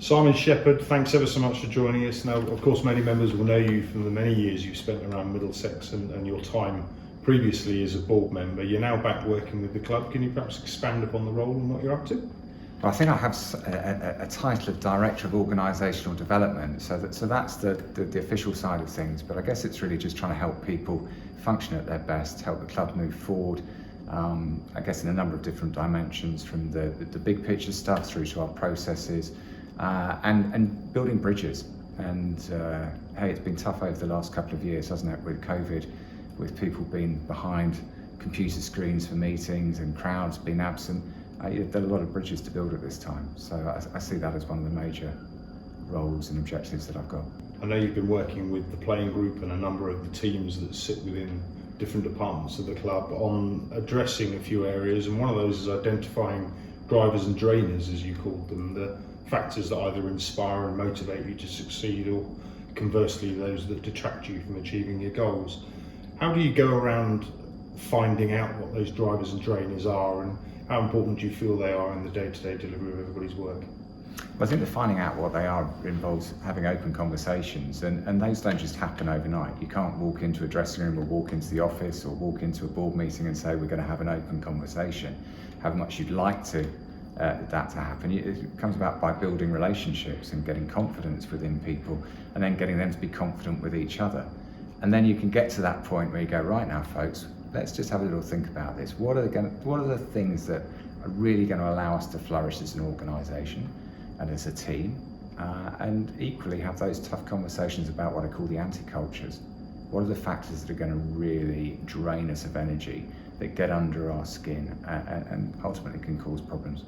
Simon Shepard, thanks ever so much for joining us. Now, of course, many members will know you from the many years you've spent around Middlesex and your time previously as a board member. You're now back working with the club. Can you perhaps expand upon the role and what you're up to? Well, I think I have a title of Director of Organisational Development, so that's the official side of things, but I guess it's really just trying to help people function at their best, help the club move forward, I guess in a number of different dimensions, from the big picture stuff through to our processes, and building bridges. And hey, it's been tough over the last couple of years, hasn't it, with COVID, with people being behind computer screens for meetings and crowds being absent. There are a lot of bridges to build at this time, so I see that as one of the major roles and objectives that I've got. I know you've been working with the playing group and a number of the teams that sit within different departments of the club on addressing a few areas, and one of those is identifying drivers and drainers, as you called them, the factors that either inspire and motivate you to succeed, or conversely those that detract you from achieving your goals. How do you go around finding out what those drivers and drainers are, and how important do you feel they are in the day-to-day delivery of everybody's work? Well, I think that finding out what they are involves having open conversations, and those don't just happen overnight. You can't walk into a dressing room or walk into the office or walk into a board meeting and say we're going to have an open conversation. However much you'd like that to happen, it comes about by building relationships and getting confidence within people, and then getting them to be confident with each other. And then you can get to that point where you go, right now folks, let's just have a little think about this. What are the things that are really going to allow us to flourish as an organisation and as a team, and equally have those tough conversations about what I call the anti-cultures. What are the factors that are going to really drain us of energy, that get under our skin and ultimately can cause problems?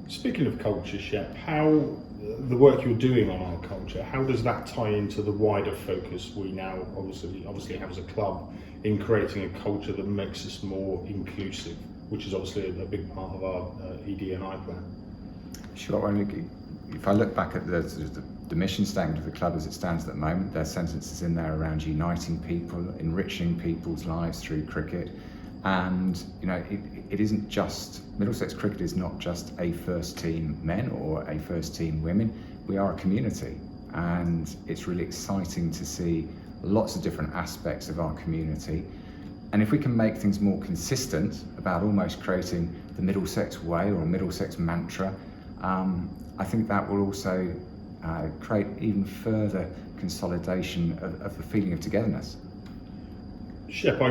Speaking of culture, Shep, how the work you're doing on our culture, how does that tie into the wider focus we now obviously have as a club in creating a culture that makes us more inclusive, which is obviously a big part of our ED&I plan? Sure. If I look back at the mission statement of the club as it stands at the moment, there's sentences in there around uniting people, enriching people's lives through cricket. And it isn't just, Middlesex cricket is not just a first team men or a first team women. We are a community, and it's really exciting to see lots of different aspects of our community. And if we can make things more consistent about almost creating the Middlesex way or a Middlesex mantra, I think that will also create even further consolidation of the feeling of togetherness. Shep,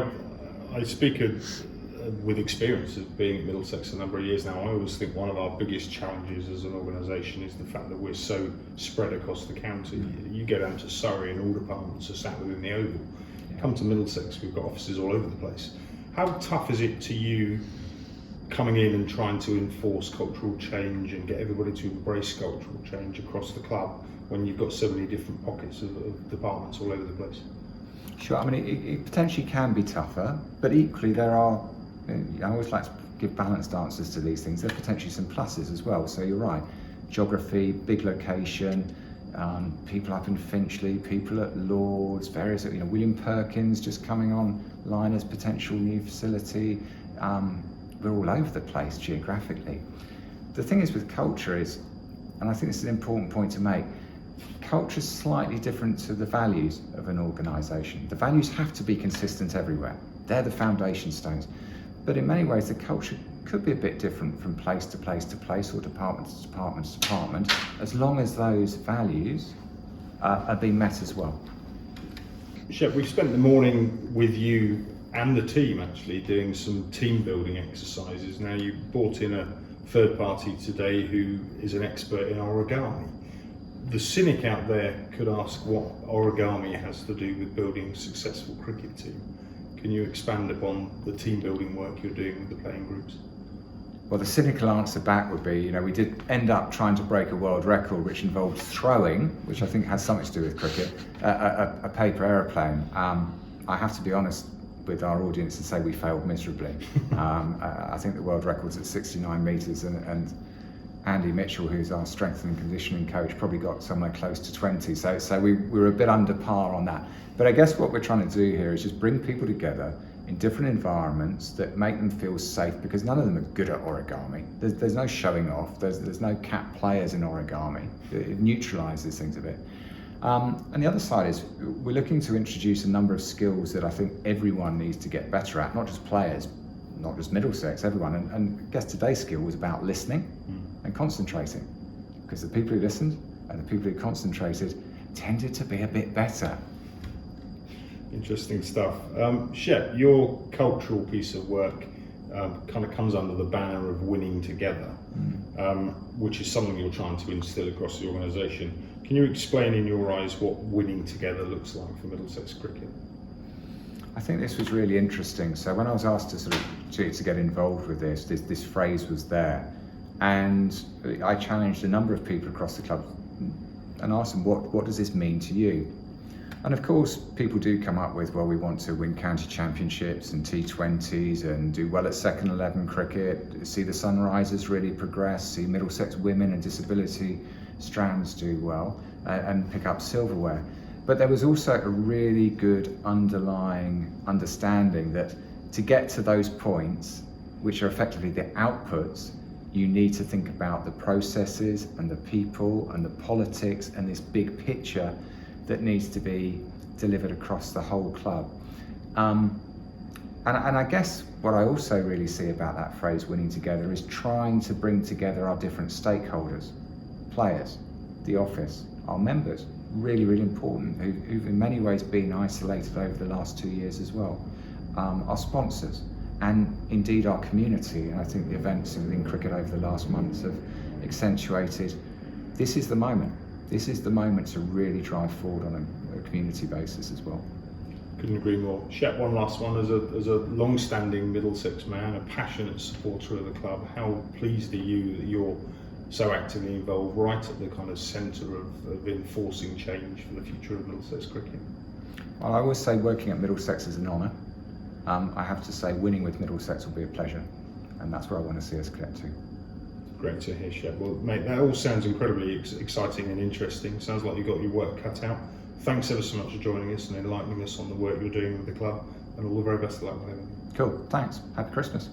I speak with experience of being at Middlesex a number of years now. I always think one of our biggest challenges as an organisation is the fact that we're so spread across the county. You go down to Surrey and all departments are sat within the Oval. Come to Middlesex, we've got offices all over the place. How tough is it to you coming in and trying to enforce cultural change and get everybody to embrace cultural change across the club when you've got so many different pockets of departments all over the place? Sure, I mean it potentially can be tougher, but equally there are, I always like to give balanced answers to these things, there are potentially some pluses as well. So you're right, geography, big location, people up in Finchley, people at Lords, various, William Perkins just coming online as potential new facility. We're all over the place geographically. The thing is with culture is, and I think this is an important point to make, culture is slightly different to the values of an organisation. The values have to be consistent everywhere. They're the foundation stones. But in many ways, the culture could be a bit different from place to place to place, or department to department to department, as long as those values are being met as well. Shep, we've spent the morning with you and the team actually doing some team building exercises. Now, you brought in a third party today who is an expert in Origami. The cynic out there could ask what Origami has to do with building a successful cricket team. Can you expand upon the team building work you're doing with the playing groups? Well, the cynical answer back would be, we did end up trying to break a world record which involved throwing, which I think has something to do with cricket, a paper aeroplane. I have to be honest with our audience and say we failed miserably. I think the world record's at 69 metres, and Andy Mitchell, who's our strength and conditioning coach, probably got somewhere close to 20. So we were a bit under par on that. But I guess what we're trying to do here is just bring people together, in different environments that make them feel safe, because none of them are good at origami. There's no showing off, there's no cat players in origami. It neutralises things a bit. And the other side is we're looking to introduce a number of skills that I think everyone needs to get better at, not just players, not just Middlesex, everyone. And I guess today's skill was about listening and concentrating, because the people who listened and the people who concentrated tended to be a bit better. Interesting stuff. Shep, your cultural piece of work kind of comes under the banner of winning together, which is something you're trying to instill across the organisation. Can you explain in your eyes what winning together looks like for Middlesex cricket? I think this was really interesting. So when I was asked to get involved with this phrase was there, and I challenged a number of people across the club and asked them, what does this mean to you? And of course, people do come up with, well, we want to win county championships and T20s and do well at second 11 cricket, see the Sunrisers really progress, see Middlesex women and disability strands do well and pick up silverware. But there was also a really good underlying understanding that to get to those points, which are effectively the outputs, you need to think about the processes and the people and the politics and this big picture that needs to be delivered across the whole club. And I guess what I also really see about that phrase, winning together, is trying to bring together our different stakeholders, players, the office, our members, really, really important, who've in many ways been isolated over the last 2 years as well, our sponsors, and indeed our community. And I think the events in cricket over the last months have accentuated, this is the moment. This is the moment to really drive forward on a community basis as well. Couldn't agree more. Shep, one last one. As a long-standing Middlesex man, a passionate supporter of the club, how pleased are you that you're so actively involved right at the kind of centre of enforcing change for the future of Middlesex cricket? Well, I always say working at Middlesex is an honour. I have to say winning with Middlesex will be a pleasure, and that's where I want to see us get to. Great to hear, Shep. Well, mate, that all sounds incredibly exciting and interesting. Sounds like you've got your work cut out. Thanks ever so much for joining us and enlightening us on the work you're doing with the club, and all the very best of luck with everything. Cool, thanks. Happy Christmas.